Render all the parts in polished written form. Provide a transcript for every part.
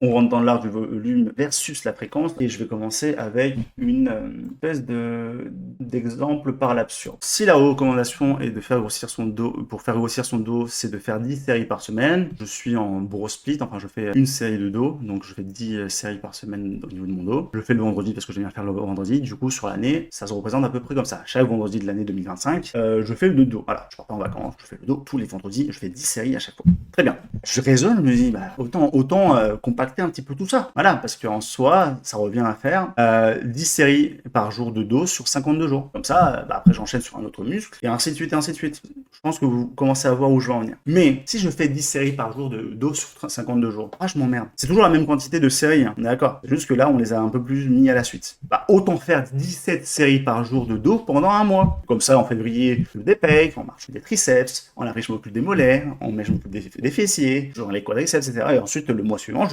On rentre dans l'art du volume versus la fréquence et je vais commencer avec une espèce d'exemple par l'absurde. Si la recommandation est de faire grossir son dos, pour faire grossir son dos, c'est de faire 10 séries par semaine, je suis en bro split, enfin je fais une série de dos, donc je fais 10 séries par semaine au niveau de mon dos. Je le fais le vendredi parce que j'aime bien faire le vendredi, du coup sur l'année, ça se représente à peu près comme ça. Chaque vendredi de l'année 2025, je fais le dos. Voilà, je pars pas en vacances, je fais le dos tous les vendredis, je fais 10 séries à chaque fois. Très bien. Je raisonne, je me dis, bah, autant compacter un petit peu tout ça. Voilà, parce qu'en soi, ça revient à faire 10 séries par jour de dos sur 52 jours. Comme ça, bah, après j'enchaîne sur un autre muscle, et ainsi de suite, et ainsi de suite. Je pense que vous commencez à voir où je veux en venir. Mais si je fais 10 séries par jour de dos sur 52 jours, je m'emmerde. C'est toujours la même quantité de séries, hein, on est d'accord. C'est juste que là, on les a un peu plus mis à la suite. Bah, autant faire 17 séries par jour de dos pendant un mois. Comme ça, en février, je fais des pecs, en mars, je fais des triceps, en avril, je m'occupe des mollets, en mai, je m'occupe des fessiers, genre les quadriceps, etc. Et ensuite, le mois suivant,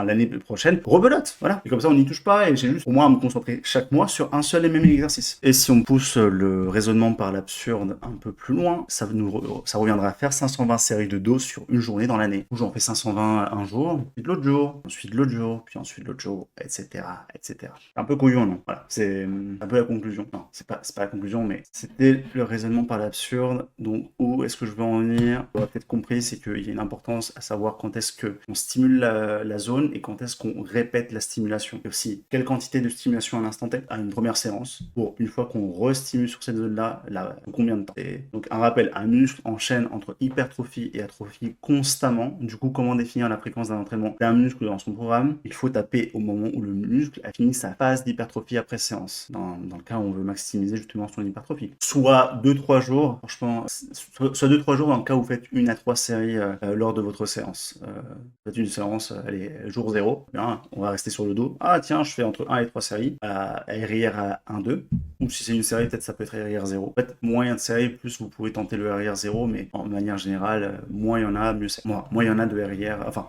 l'année prochaine, rebelote. Voilà. Et comme ça, on n'y touche pas et j'ai juste au moins à me concentrer chaque mois sur un seul et même exercice. Et si on pousse le raisonnement par l'absurde un peu plus loin, ça reviendra à faire 520 séries de dos sur une journée dans l'année. J'en fais 520 un jour, puis de l'autre jour, ensuite de l'autre jour, puis ensuite de l'autre jour, etc., etc. Un peu couillon, non? Voilà, c'est un peu la conclusion. Non, c'est pas la conclusion, mais c'était le raisonnement par l'absurde. Donc, où est-ce que je veux en venir? On aura peut-être compris, c'est qu'il y a une importance à savoir quand est-ce qu'on stimule la zone et quand est-ce qu'on répète la stimulation. Et aussi, quelle quantité de stimulation à l'instant T à une première séance pour une fois qu'on restimule sur cette zone-là, combien de temps? Et donc, un rappel, un muscle enchaîne entre hypertrophie et atrophie constamment. Du coup, comment définir la fréquence d'un entraînement d'un muscle dans son programme? Il faut taper au moment où le muscle a fini sa phase d'hypertrophie après séance. Dans le cas où on veut maximiser justement son hypertrophie. Soit 2-3 jours, franchement, soit 2-3 jours dans le cas où vous faites 1 à 3 séries lors de votre séance. Vous faites une séance, allez, jour 0, bien, on va rester sur le dos. Ah tiens, je fais entre 1 et 3 séries, à RIR à 1-2. Ou si c'est une série, peut-être ça peut être RIR 0. En fait, moins il y a de séries, plus vous pouvez tenter le RIR 0, mais en manière générale, moins il y en a, mieux c'est. Moins il y en a de RIR, enfin,